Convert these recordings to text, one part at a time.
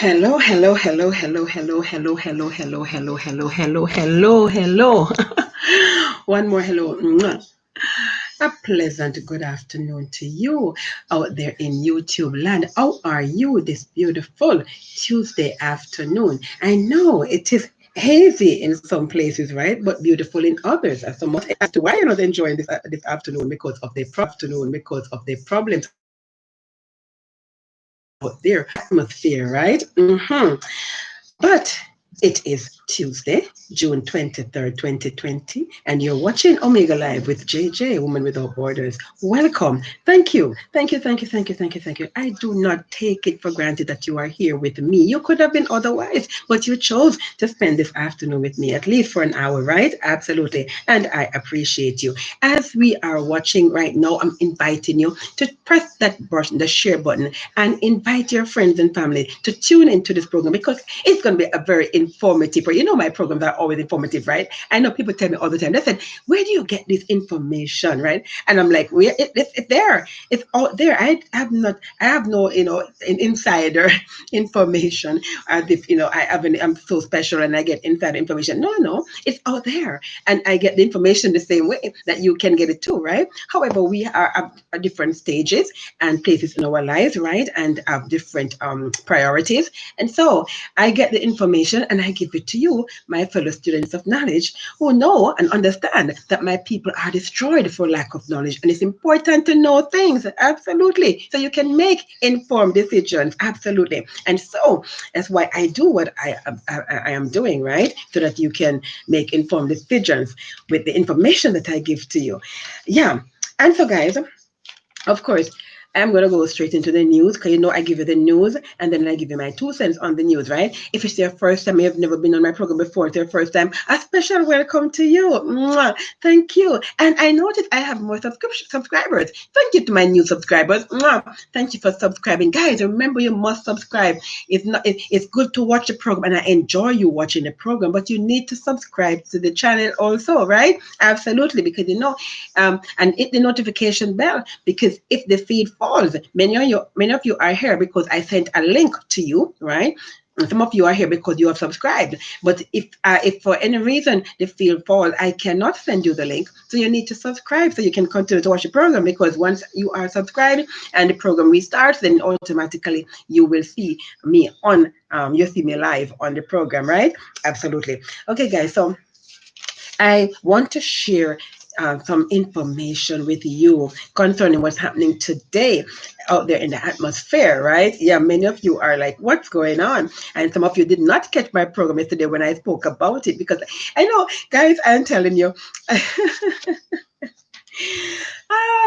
Hello, hello, hello, hello, hello, hello, hello, hello, hello, hello, hello, hello, hello. One more hello. Mwah. A pleasant good afternoon to you out there in YouTube land. How are you this beautiful Tuesday afternoon? I know it is hazy in some places, right? But beautiful in others. As some as to why you're not enjoying this afternoon because of the problems out there, atmosphere, right? But it is Tuesday, June 23rd, 2020, and you're watching Omega Live with JJ, Woman Without Borders. Welcome. Thank you. Thank you, thank you, thank you, thank you, thank you. I do not take it for granted that you are here with me. You could have been otherwise, but you chose to spend this afternoon with me, at least for an hour, right? Absolutely. And I appreciate you. As we are watching right now, I'm inviting you to press that button, the share button, and invite your friends and family to tune into this program because it's going to be a very informative. You know, my programs are always informative, right? I know people tell me all the time. They said, "Where do you get this information?" Right? And I'm like, it's there. It's all there. I have no, insider information as if I'm so special and I get insider information. No, no, it's out there, and I get the information the same way that you can get it too, right? However, we are at different stages and places in our lives, right? And have different priorities. And so I get the information and I give it to you, my fellow students of knowledge, who know and understand that my people are destroyed for lack of knowledge. And it's important to know things, absolutely. So you can make informed decisions, absolutely. And so that's why I do what I am doing, right? So that you can make informed decisions with the information that I give to you. Yeah. And so, guys, of course, I'm going to go straight into the news because I give you the news and then I give you my 2 cents on the news, right? If it's your first time, you have never been on my program before, it's your first time, a special welcome to you. Mwah. Thank you. And I noticed I have more subscribers. Thank you to my new subscribers. Mwah. Thank you for subscribing. Guys, remember you must subscribe. It's good to watch the program and I enjoy you watching the program, but you need to subscribe to the channel also, right? Absolutely, because and hit the notification bell because if the feed falls, many of you are here because I sent a link to you, right? And some of you are here because you have subscribed. But if for any reason the feed falls, I cannot send you the link. So you need to subscribe so you can continue to watch the program because once you are subscribed and the program restarts, then automatically you will see me you'll see me live on the program, right? Absolutely. Okay, guys. So I want to share some information with you concerning what's happening today out there in the atmosphere, right? Yeah, many of you are like, what's going on? And some of you did not catch my program yesterday when I spoke about it because I know, guys, I'm telling you,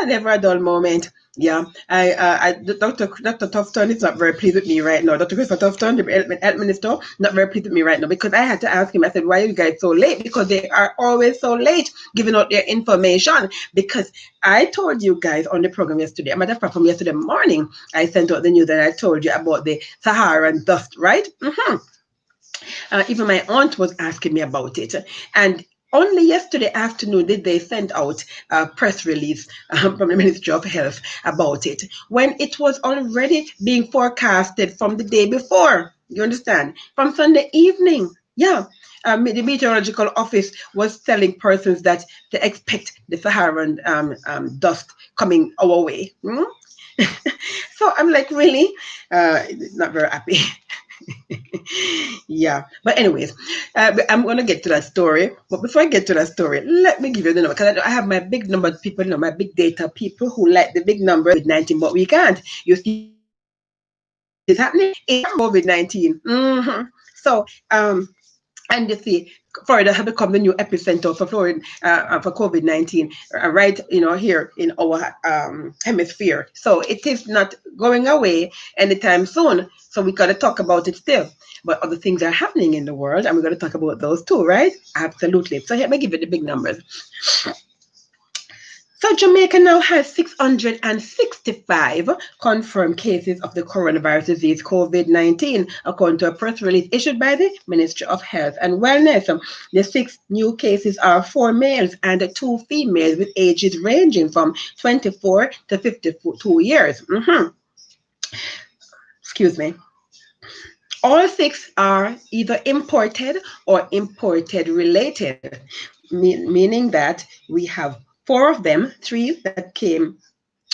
never a dull moment. Yeah, Dr. Tufton is not very pleased with me right now. Dr. Christopher Tufton, the health minister, not very pleased with me right now because I had to ask him. I said, "Why are you guys so late?" Because they are always so late giving out their information. Because I told you guys on the program yesterday, a matter of fact, from yesterday morning, I sent out the news that I told you about the Saharan dust, right? Even my aunt was asking me about it. And only yesterday afternoon did they send out a press release from the Ministry of Health about it, when it was already being forecasted from the day before. You understand? From Sunday evening. Yeah. The meteorological office was telling persons that to expect the Saharan dust coming our way. So I'm like, really? Not very happy. Yeah, but anyways, I'm gonna get to that story. But before I get to that story, let me give you the number because I have my big number people, my big data people who like the big number with 19, but we can't. You see, it's happening. It's COVID-19. So, and you see, Florida have become the new epicenter for Florida for COVID-19, right? Here in our hemisphere. So it is not going away anytime soon. So we got to talk about it still. But other things are happening in the world, and we're going to talk about those too, right? Absolutely. So let me give you the big numbers. So Jamaica now has 665 confirmed cases of the coronavirus disease COVID-19, according to a press release issued by the Ministry of Health and Wellness. The 6 new cases are 4 males and 2 females with ages ranging from 24 to 52 years. Excuse me. All 6 are either imported or imported related, meaning that we have 4 of them, 3 that came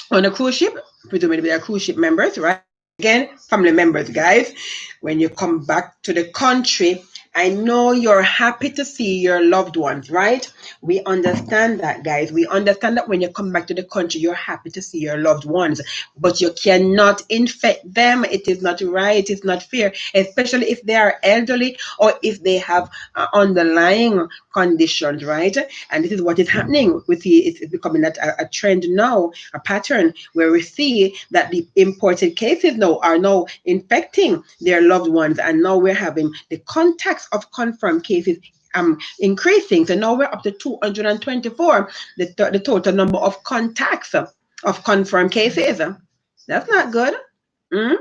on a cruise ship, presumably they are cruise ship members, right? Again, family members, guys. When you come back to the country, I know you're happy to see your loved ones, right? We understand that, guys. We understand that when you come back to the country, you're happy to see your loved ones, but you cannot infect them. It is not right. It's not fair, especially if they are elderly or if they have underlying conditions, right? And this is what is happening with the, it's becoming a trend now, a pattern where we see that the imported cases now are now infecting their loved ones, and now we're having the contacts of confirmed cases increasing. So now we're up to 224, the total number of contacts of confirmed cases. That's not good. Mm?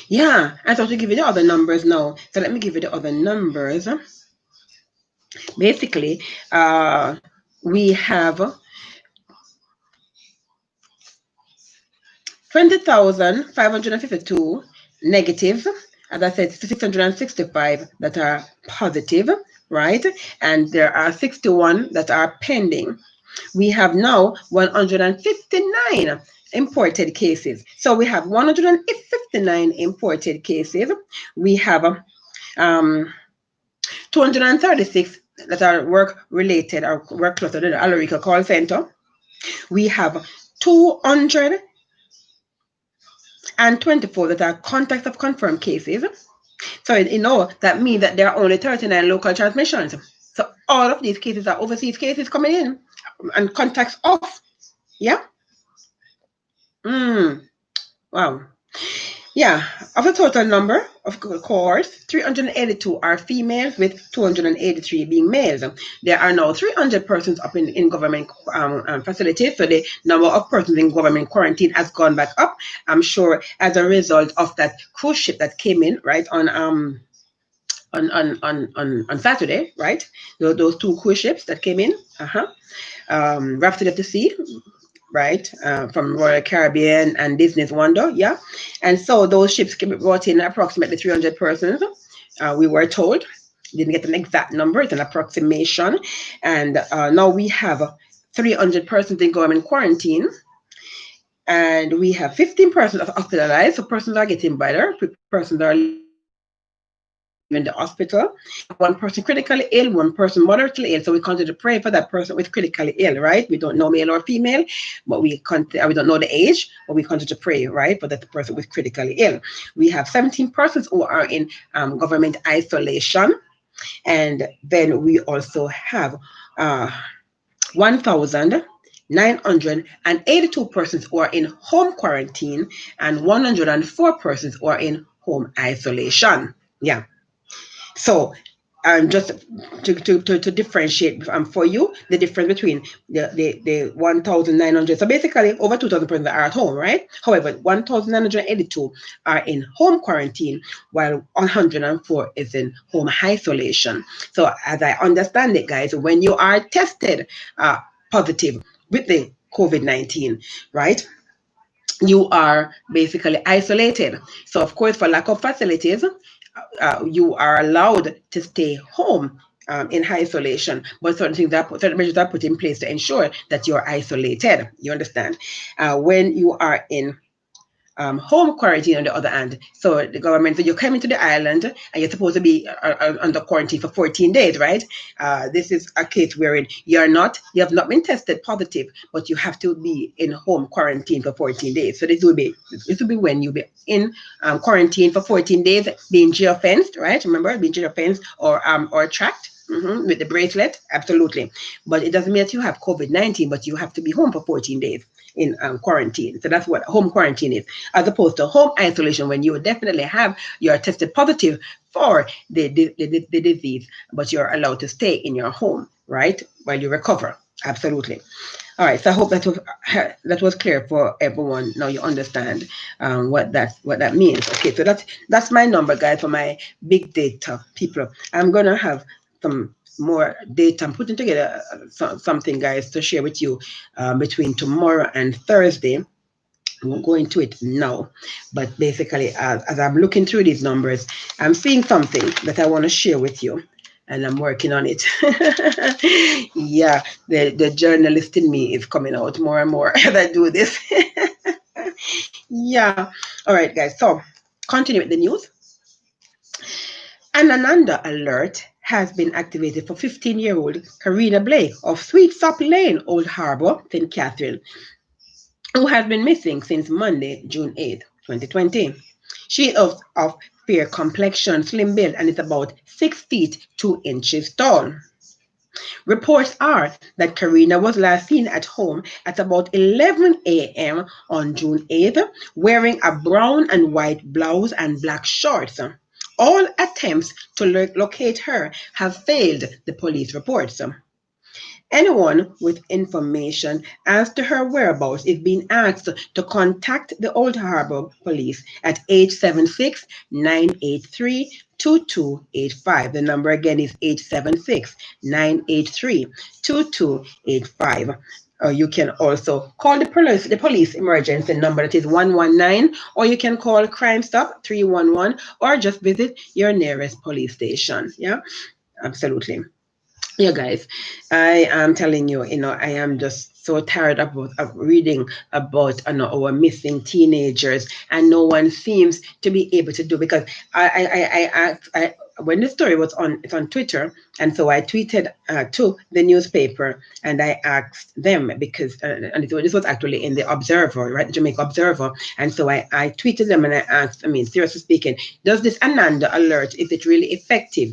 Yeah, I thought to give you the other numbers now. So let me give you the other numbers. Basically, we have 20,552 negative. As I said, 665 that are positive, right? And there are 61 that are pending. We have now 159 imported cases. So we have 159 imported cases. We have 236 that are work related or work clustered in the Alarica call center. We have 224 that are contacts of confirmed cases. So you know that means that there are only 39 local transmissions. So all of these cases are overseas cases coming in and contacts off. Yeah. Wow. Yeah, of the total number of cohorts, 382 are females with 283 being males. There are now 300 persons up in government facilities, so the number of persons in government quarantine has gone back up. I'm sure as a result of that cruise ship that came in, right, on Saturday, right? Those 2 cruise ships that came in, Rhapsody of the Sea, right, from Royal Caribbean and Disney's Wonder, yeah. And so those ships brought in approximately 300 persons. We were told, didn't get an exact number, it's an approximation. And now we have 300 persons in government quarantine. And we have 15 persons hospitalized, so persons are getting better, persons are in the hospital. 1 person critically ill, 1 person moderately ill. So we continue to pray for that person with critically ill, right? We don't know male or female, but we don't know the age, but we continue to pray, right, for that person with critically ill. We have 17 persons who are in government isolation, and then we also have 1,982 persons who are in home quarantine and 104 persons who are in home isolation. Yeah. So, just to differentiate for you, the difference between the 1,900, so basically over 2,000 persons are at home, right? However, 1,982 are in home quarantine, while 104 is in home isolation. So, as I understand it, guys, when you are tested positive with the COVID-19, right, you are basically isolated. So, of course, for lack of facilities, you are allowed to stay home in isolation, but certain measures are put in place to ensure that you're isolated. You understand? When you are in home quarantine on the other hand, so the government, so you come into the island and you're supposed to be under quarantine for 14 days, right? This is a case wherein you have not been tested positive, but you have to be in home quarantine for 14 days. So this will be when you'll be in quarantine for 14 days, being geofenced, right? Remember, being geofenced or tracked. With the bracelet, absolutely. But it doesn't mean that you have COVID-19, but you have to be home for 14 days in quarantine. So that's what home quarantine is, as opposed to home isolation, when you definitely you're tested positive for the disease, but you're allowed to stay in your home, right, while you recover. Absolutely. All right, so I hope that was clear for everyone. Now you understand what that means. Okay, so that's my number, guys, for my big data people. I'm gonna have some more data. I'm putting together something, guys, to share with you between tomorrow and Thursday. I won't go into it now, but basically, as I'm looking through these numbers, I'm seeing something that I want to share with you, and I'm working on it. Yeah, the journalist in me is coming out more and more as I do this. Yeah, all right, guys. So, continue with the news. An Ananda alert has been activated for 15-year-old Karina Blake of Sweet Sop Lane, Old Harbour, St. Catherine, who has been missing since Monday, June 8th, 2020. She is of fair complexion, slim build, and is about 6 feet 2 inches tall. Reports are that Karina was last seen at home at about 11 a.m. on June 8th, wearing a brown and white blouse and black shorts. All attempts to locate her have failed, the police reports. Anyone with information as to her whereabouts is being asked to contact the Old Harbour Police at 876-983-2285. The number again is 876-983-2285. Or you can also call the police emergency number, that is 119, or you can call Crime Stop 311, or just visit your nearest police station. Yeah, absolutely. Yeah, guys, I am telling you, I am just so tired of reading about our missing teenagers, and no one seems to be able to do, because I when the story was on, it's on Twitter, and so I tweeted to the newspaper, and I asked them, because and this was actually in the Observer, right, the Jamaica Observer, and so I tweeted them and I asked, I mean, seriously speaking, does this Ananda alert, is it really effective?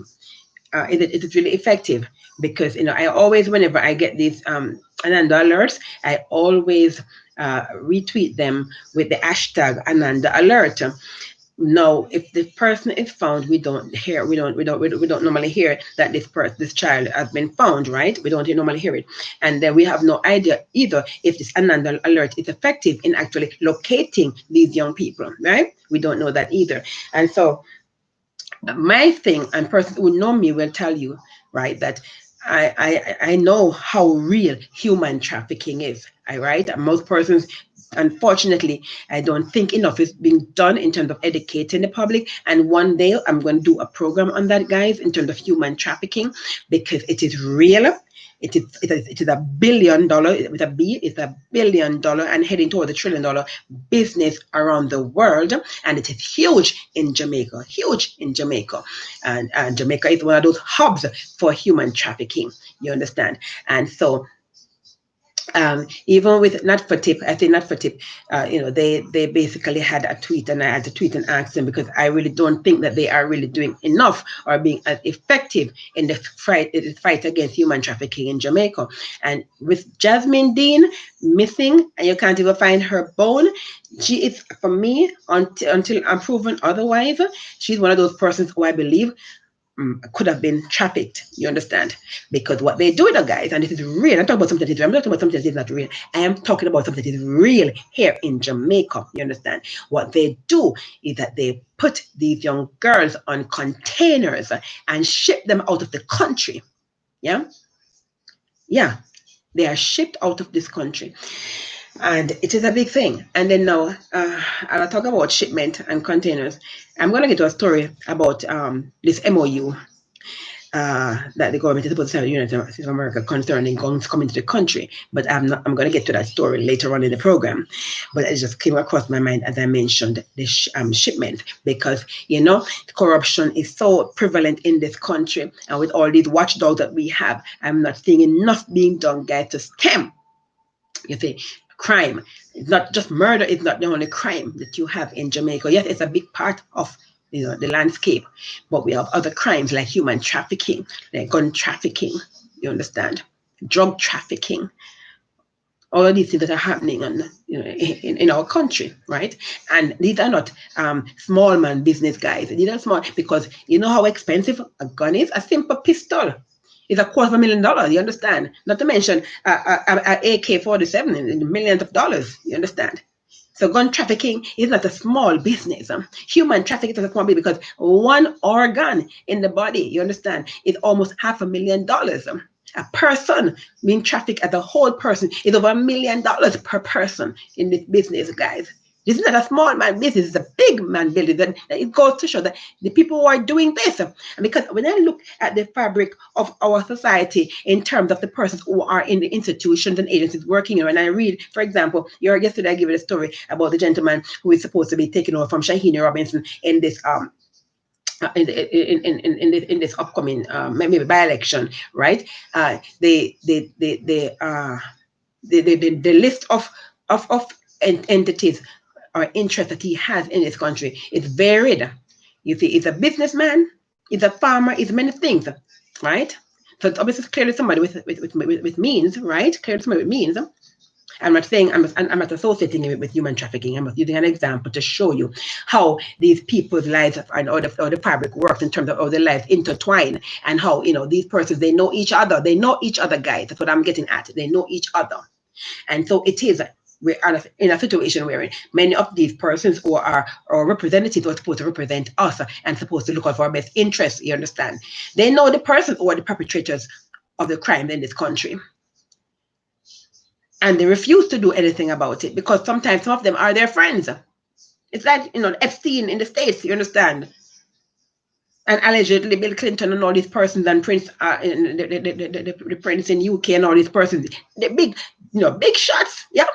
Is it really effective? Because I always, whenever I get these Ananda alerts, I always retweet them with the hashtag Ananda alert. Now, if the person is found, we don't normally hear that this child has been found, right? We don't normally hear it, and then we have no idea either if this Ananda alert is effective in actually locating these young people, right? We don't know that either, and so my thing, and person who know me will tell you, right, that I know how real human trafficking is. Right, and most persons, unfortunately, I don't think enough is being done in terms of educating the public. And one day I'm going to do a program on that, guys, in terms of human trafficking, because it is real. It is $1 billion with a B. It's $1 billion and heading towards $1 trillion business around the world, and it is huge in Jamaica. Huge in Jamaica, and Jamaica is one of those hubs for human trafficking. You understand? And so even with Not for Tip, I think Not for Tip, they basically had a tweet, and I had to tweet and ask them, because I really don't think that they are really doing enough or being as effective in the fight against human trafficking in Jamaica. And with Jasmine Dean missing, and you can't even find her bone, she is, for me, until I'm proven otherwise, she's one of those persons who I believe could have been trafficked. You understand? Because what they do with the guys, and this is real. I'm talking about something that is real. I'm not talking about something that is not real. I am talking about something that is real here in Jamaica. You understand? What they do is that they put these young girls on containers and ship them out of the country. Yeah? Yeah. They are shipped out of this country. And it is a big thing. And then now, I'll talk about shipment and containers. I'm going to get to a story about this MOU that the government is supposed to sign with the United States of America concerning guns coming to the country. But I'm going to get to that story later on in the program. But it just came across my mind as I mentioned this shipment, because corruption is so prevalent in this country, and with all these watchdogs that we have, I'm not seeing enough being done, guys, to stem, you see, crime. It's not just murder. It's not the only crime that you have in Jamaica. Yes, it's a big part of the landscape, but we have other crimes like human trafficking, like gun trafficking. You understand? Drug trafficking. All of these things that are happening in our country, right? And these are not small man business guys. These are small, because you know how expensive a gun is. A simple pistol is $250,000. You understand? Not to mention a AK-47 in millions of dollars. You understand? So gun trafficking is not a small business. Human trafficking is a small business, because one organ in the body, you understand, is almost $500,000. A person being trafficked as a whole person is over $1 million per person in this business, guys. This is not a small man business, it's a big man business. And it goes to show that the people who are doing this, and because when I look at the fabric of our society in terms of the persons who are in the institutions and agencies working here, and I read, for example, yesterday I gave you a story about the gentleman who is supposed to be taking over from Shahini Robinson in this in this upcoming maybe by election, right? The list of entities or interests that he has in this country is varied. You see, he's a businessman, he's a farmer, he's many things, right? So it's obviously clearly somebody with means, right? Clearly somebody with means. I'm not saying I'm not associating it with human trafficking. I'm using an example to show you how these people's lives and how the fabric works in terms of how their lives intertwine, and how these persons, they know each other. They know each other, guys. That's what I'm getting at. They know each other, and so it is. We're in a situation where many of these persons who are our representatives are supposed to represent us and supposed to look out for our best interests. You understand? They know the person who are the perpetrators of the crime in this country. And they refuse to do anything about it because sometimes some of them are their friends. It's like, Epstein in the States, you understand? And allegedly Bill Clinton and all these persons and Prince, the Prince in UK and all these persons, the big, big shots, yeah.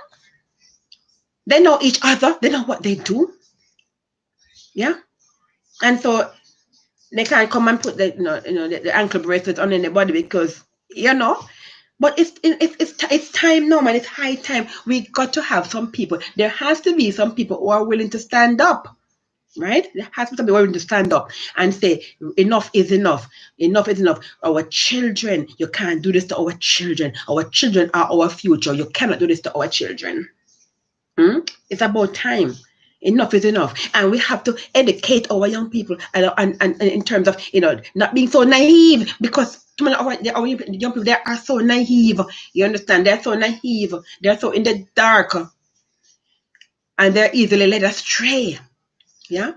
They know each other. They know what they do. Yeah. And so they can't come and put the ankle bracelet on anybody because, but it's time now, man. It's high time. We got to have some people. There has to be some people who are willing to stand up, right? There has to be willing to stand up and say, enough is enough. Enough is enough. Our children, you can't do this to our children. Our children are our future. You cannot do this to our children. It's about time. Enough is enough, and we have to educate our young people and in terms of not being so naive, because our young people, they are so naive. You understand? They're so naive. They're so in the dark, and they're easily led astray. Yeah.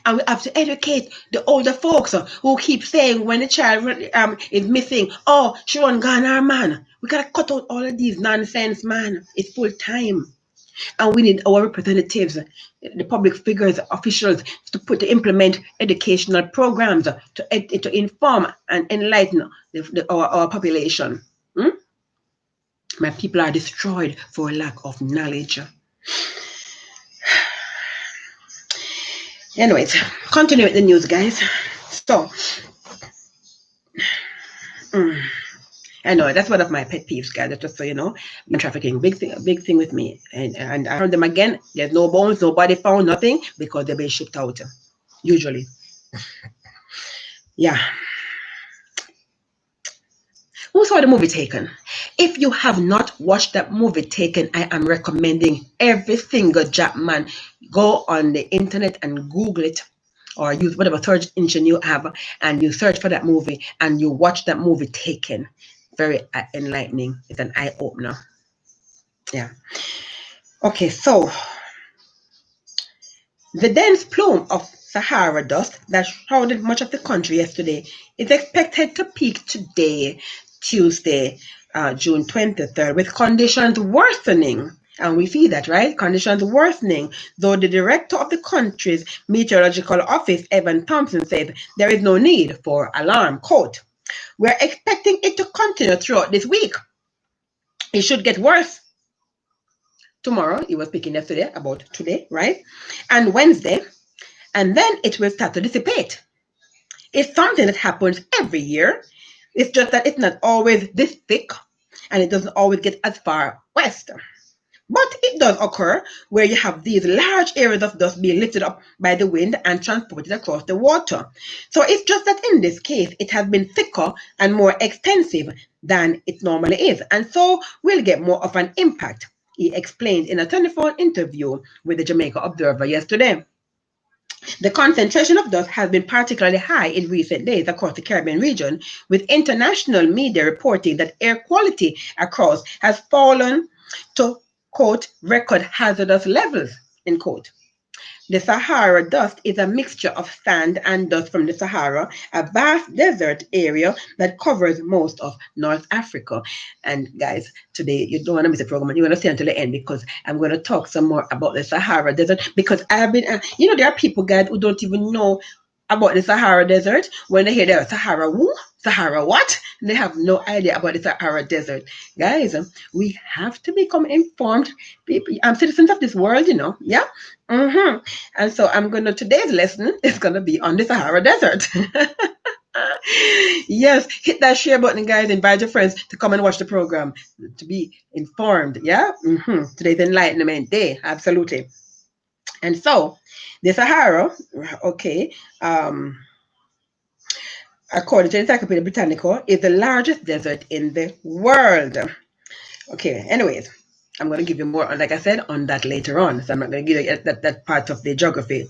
And we have to educate the older folks who keep saying when the child is missing, oh, she won't gone her man. We gotta cut out all of these nonsense, man. It's full time. And we need our representatives, the public figures, officials, to implement educational programs to inform and enlighten our population. My people are destroyed for lack of knowledge. Anyways, continue with the news, guys. So, I know that's one of my pet peeves, guys. Just so you know, trafficking, big thing with me. And I heard them again. There's no bones, nobody found, nothing, because they've been shipped out. Usually, yeah. Who saw the movie Taken? If you have not watched that movie Taken, I am recommending every single Jackman go on the internet and Google it, or use whatever search engine you have, and you search for that movie and you watch that movie Taken. Very enlightening. It's an eye opener. Yeah. Okay, so the dense plume of Sahara dust that shrouded much of the country yesterday is expected to peak today, Tuesday, June 23rd, with conditions worsening. And we see that, right? Conditions worsening. Though the director of the country's meteorological office, Evan Thompson, said there is no need for alarm. Quote, we're expecting it to continue throughout this week. It should get worse tomorrow. He was speaking yesterday about today, right? And Wednesday. And then it will start to dissipate. It's something that happens every year. It's just that it's not always this thick, and it doesn't always get as far west. But it does occur where you have these large areas of dust being lifted up by the wind and transported across the water. So it's just that in this case, it has been thicker and more extensive than it normally is. And so we'll get more of an impact, he explained in a telephone interview with the Jamaica Observer yesterday. The concentration of dust has been particularly high in recent days across the Caribbean region, with international media reporting that air quality across has fallen to, quote, record hazardous levels, end quote. The Sahara dust is a mixture of sand and dust from the Sahara, a vast desert area that covers most of North Africa. And guys, today you don't want to miss the program. You want to stay until the end because I'm going to talk some more about the Sahara Desert. Because I have been, there are people, guys, who don't even know about the Sahara Desert. When they hear the Sahara, who? Sahara what? They have no idea about the Sahara Desert. Guys, we have to become informed people, citizens of this world, Yeah. And so today's lesson is going to be on the Sahara Desert. Yes, hit that share button, guys. Invite your friends to come and watch the program to be informed. Yeah. Today's Enlightenment Day. Absolutely. And so the Sahara, okay, according to Encyclopedia Britannica, is the largest desert in the world. Okay, anyways, I'm going to give you more, like I said, on that later on. So I'm not going to give you that part of the geography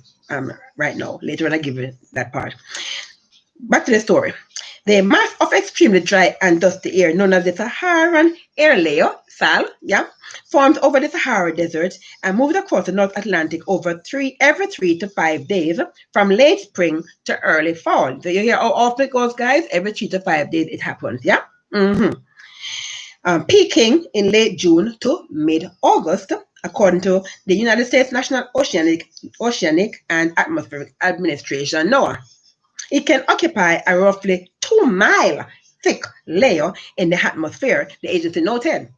right now. Later on, I give you that part. Back to the story. The mass of extremely dry and dusty air known as the Saharan air layer, SAL, formed over the Sahara Desert and moved across the North Atlantic every 3 to 5 days from late spring to early fall. So you hear how often it goes, guys? Every 3 to 5 days it happens, peaking in late June to mid-August, according to the United States National Oceanic and Atmospheric Administration, NOAA. It can occupy a roughly 2-mile thick layer in the atmosphere, the agency noted.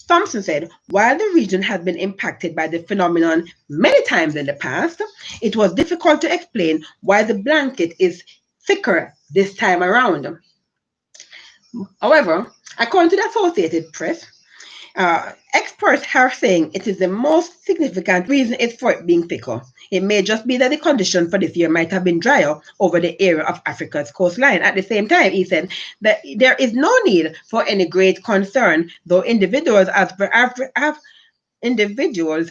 Thompson said, while the region had been impacted by the phenomenon many times in the past, it was difficult to explain why the blanket is thicker this time around. However, according to the Associated Press, experts are saying it is the most significant reason is for it being thicker. It may just be that the condition for this year might have been drier over the area of Africa's coastline. At the same time, he said that there is no need for any great concern, though individuals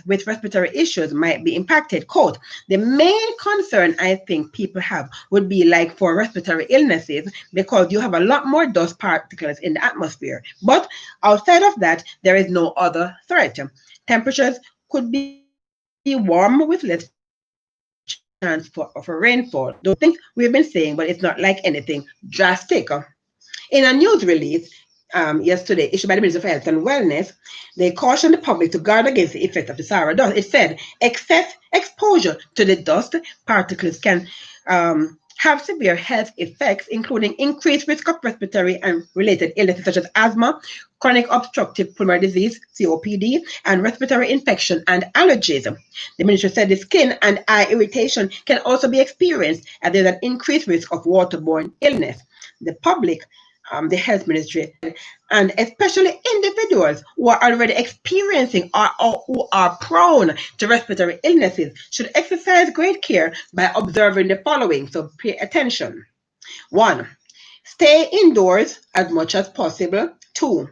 with respiratory issues might be impacted. Quote, the main concern I think people have would be like for respiratory illnesses because you have a lot more dust particles in the atmosphere. But outside of that, there is no other threat. Temperatures could be warm with less chance for rainfall. Those things we've been saying, but it's not like anything drastic. In a news release, yesterday, issued by the Ministry of Health and Wellness, they cautioned the public to guard against the effect of the Sahara dust. It said excess exposure to the dust particles can have severe health effects, including increased risk of respiratory and related illnesses such as asthma, chronic obstructive pulmonary disease, COPD, and respiratory infection and allergies. The ministry said the skin and eye irritation can also be experienced as there's an increased risk of waterborne illness. The public, the health ministry, and especially individuals who are already experiencing or who are prone to respiratory illnesses should exercise great care by observing the following. So pay attention. 1. Stay indoors as much as possible. 2.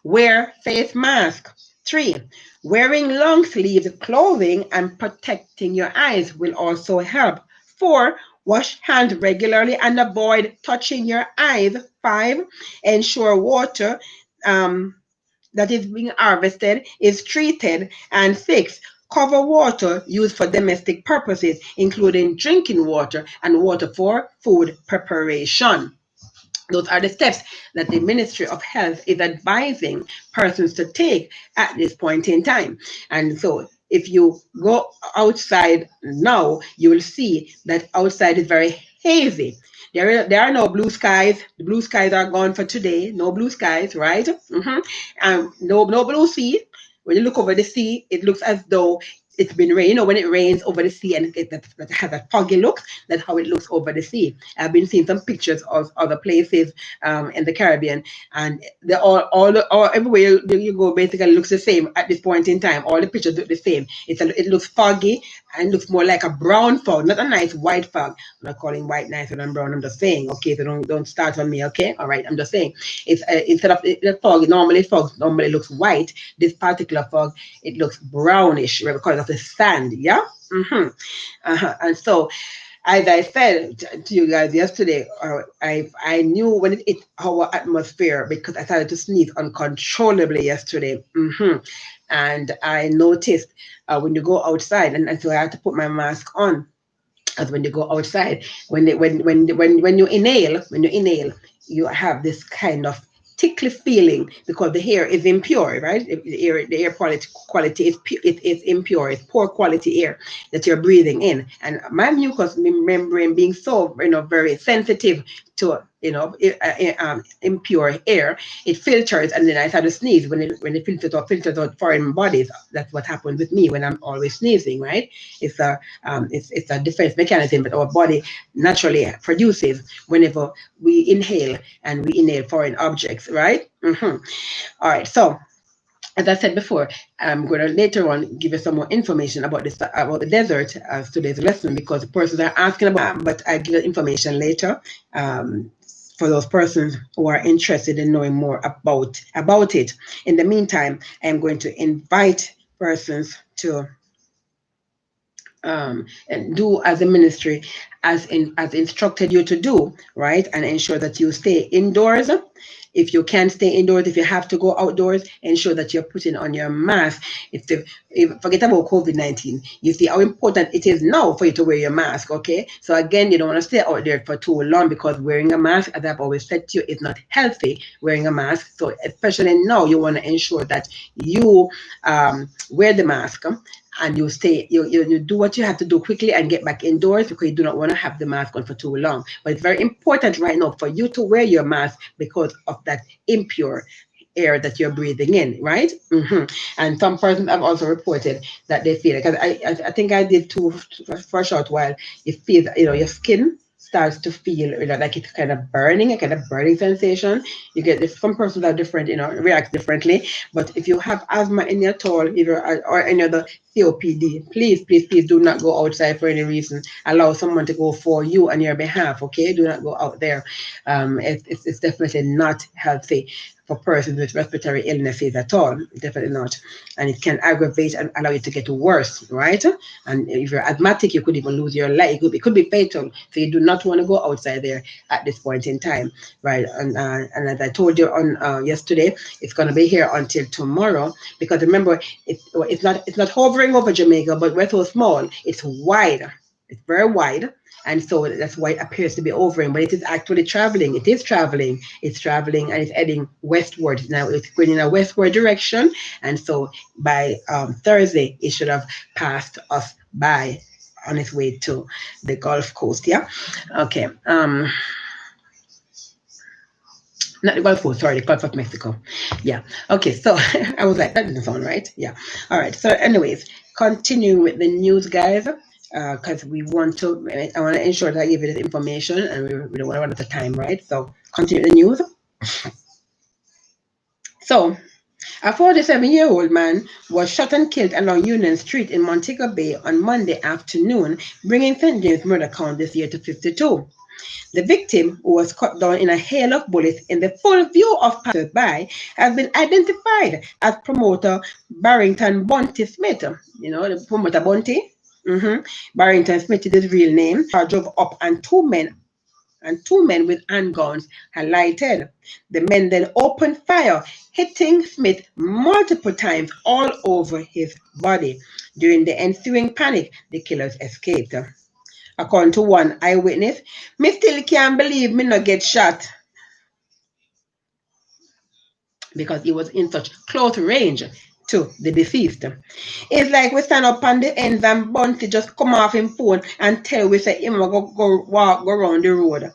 Wear face mask. 3. Wearing long sleeves clothing and protecting your eyes will also help. 4. Wash hands regularly and avoid touching your eyes. 5. Ensure water that is being harvested is treated. And 6. Cover water used for domestic purposes, including drinking water and water for food preparation. Those are the steps that the Ministry of Health is advising persons to take at this point in time. And so if you go outside now, you will see that outside is very hazy. There are no blue skies. The blue skies are gone for today. No blue skies, right? No blue sea. When you look over the sea, it looks as though it's been rain. When it rains over the sea and it has a foggy look, that's how it looks over the sea. I've been seeing some pictures of other places in the Caribbean, and they all everywhere you go basically looks the same at this point in time. All the pictures look the same. It looks foggy and looks more like a brown fog, not a nice white fog. I'm not calling white nicer than brown. I'm just saying, okay, so don't start on me, okay? All right, I'm just saying. It's instead of the fog normally looks white. This particular fog, it looks brownish because of the sand, yeah. And so, as I said to you guys yesterday, I knew when it hit our atmosphere because I started to sneeze uncontrollably yesterday. and I noticed when you go outside, and so I had to put my mask on. As when you go outside, when you inhale, you have this kind of tickly feeling because the air is impure, right? The air quality is it is impure. It's poor quality air that you're breathing in, and my mucous membrane being so very sensitive to impure air, it filters, and then I start to sneeze when it filters out foreign bodies. That's what happens with me when I'm always sneezing, right? It's a defense mechanism that our body naturally produces whenever we inhale, and we inhale foreign objects, right? All right. So as I said before, I'm going to later on give you some more information about this about the desert as today's lesson, because the persons are asking about, but I give you information later. Um, for those persons who are interested in knowing more about it. In the meantime, I am going to invite persons to and do as a ministry as instructed you to do, right? And ensure that you stay indoors. If you can stay indoors, if you have to go outdoors, ensure that you're putting on your mask. If forget about COVID-19. You see how important it is now for you to wear your mask, okay? So again, you don't want to stay out there for too long, because wearing a mask, as I've always said to you, is not healthy, wearing a mask. So especially now, you want to ensure that you wear the mask, and you do what you have to do quickly and get back indoors, because you do not want to have the mask on for too long. But it's very important right now for you to wear your mask because of that impure air that you're breathing in, right? And some persons have also reported that they feel, because I think I did too for a short while. You feel that, your skin starts to feel like it's kind of burning, a kind of burning sensation. You get this, some persons are different, react differently. But if you have asthma in your tall, or any other COPD, please do not go outside for any reason. Allow someone to go for you on your behalf, okay? Do not go out there. It's definitely not healthy for persons with respiratory illnesses at all. Definitely not. And it can aggravate and allow you to get worse, right? And if you're asthmatic, you could even lose your life. It could be fatal. So you do not want to go outside there at this point in time, right? And as I told you on yesterday, it's going to be here until tomorrow, because remember, it's not hovering over Jamaica, but we're so small. It's wide. It's very wide, and so that's why it appears to be hovering, but it is actually traveling. It is traveling. It's traveling, and it's heading westward. Now it's going in a westward direction, and so by Thursday, it should have passed us by on its way to the Gulf Coast. Yeah. Okay. Not the Gulf Coast, sorry, the Gulf of Mexico. Yeah. Okay, so I was like, that doesn't sound right. Yeah. All right. So, anyways, continuing with the news, guys, because I want to ensure that I give you this information, and we don't want to run out of time, right? So, continue the news. So, a 47-year-old man was shot and killed along Union Street in Montego Bay on Monday afternoon, bringing St. James murder count this year to 52. The victim, who was cut down in a hail of bullets in the full view of passers-by, has been identified as promoter Barrington Bunty Smith. The promoter Bunty. Barrington Smith is his real name. Car drove up, and two men with handguns alighted. The men then opened fire, hitting Smith multiple times all over his body. During the ensuing panic, the killers escaped. According to one eyewitness, "Me still can't believe me not get shot," because he was in such close range to the deceased. It's like we stand up on the ends and Bunty just come off him phone and tell we say him go walk go around the road.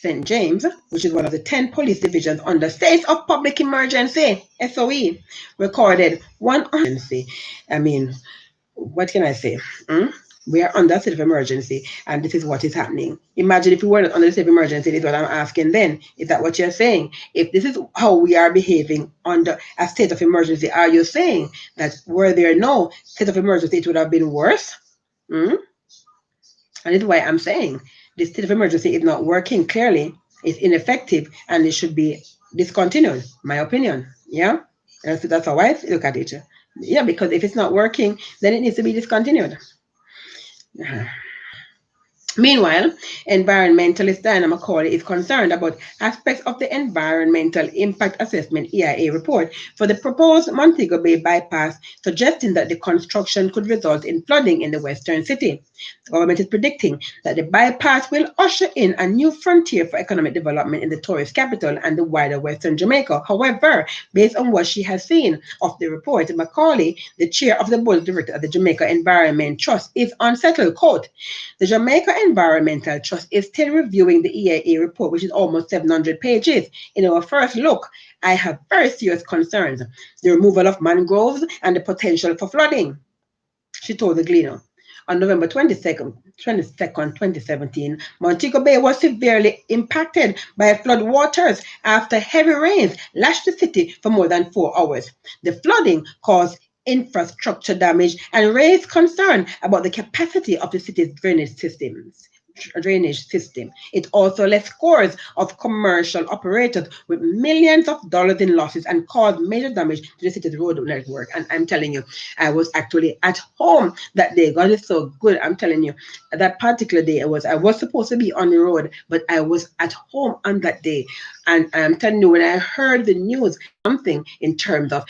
St. James, which is one of the 10 police divisions under State of Public Emergency, SOE, recorded one emergency. I mean, what can I say? We are under a state of emergency, and this is what is happening. Imagine if we were not under a state of emergency. This is what I'm asking then. Is that what you're saying? If this is how we are behaving under a state of emergency, are you saying that were there no state of emergency, it would have been worse? And this is why I'm saying the state of emergency is not working clearly. It's ineffective, and it should be discontinued, my opinion. Yeah? That's how I look at it. Yeah, because if it's not working, then it needs to be discontinued. Meanwhile, environmentalist Diana McCauley is concerned about aspects of the Environmental Impact Assessment EIA report for the proposed Montego Bay bypass, suggesting that the construction could result in flooding in the western city. The government is predicting that the bypass will usher in a new frontier for economic development in the tourist capital and the wider western Jamaica. However, based on what she has seen of the report, McCauley, the chair of the board of directors of the Jamaica Environment Trust, is unsettled. Quote, the Jamaica Environmental Trust is still reviewing the EIA report, which is almost 700 pages. In our first look, I have very serious concerns. The removal of mangroves and the potential for flooding, she told the Gleaner. On November 22nd, 2017, Montego Bay was severely impacted by flood waters after heavy rains lashed the city for more than 4 hours. The flooding caused infrastructure damage and raised concern about the capacity of the city's drainage system. It also left scores of commercial operators with millions of dollars in losses and caused major damage to the city's road network. And I'm telling you, I was actually at home that day. God is so good. I'm telling you, that particular day I was supposed to be on the road, but I was at home on that day. And I'm telling you, when I heard the news, something in terms of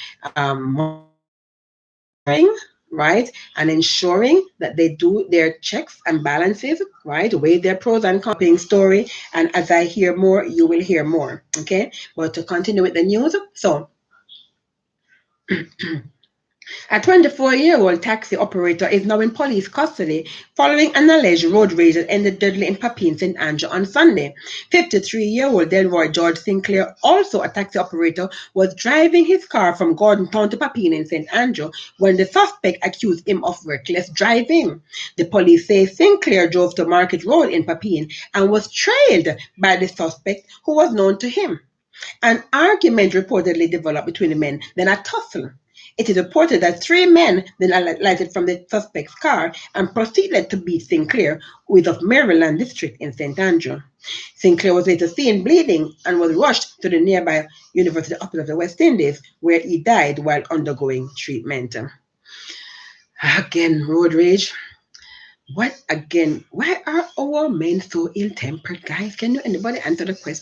right, and ensuring that they do their checks and balances, right, weigh their pros and cons story. And as I hear more, you will hear more. Okay, but to continue with the news, so a 24-year-old taxi operator is now in police custody following an alleged road rage that ended deadly in Papine, St. Andrew on Sunday. 53-year-old Delroy George Sinclair, also a taxi operator, was driving his car from Gordon Town to Papine in St. Andrew when the suspect accused him of reckless driving. The police say Sinclair drove to Market Road in Papine and was trailed by the suspect, who was known to him. An argument reportedly developed between the men, then a tussle. It is reported that three men then alighted from the suspect's car and proceeded to beat Sinclair, who is of Maryland District in St. Andrew. Sinclair was later seen bleeding and was rushed to the nearby University Hospital of the West Indies, where he died while undergoing treatment. Again, road rage. What again? Why are our men so ill-tempered, guys? Can you anybody answer the question?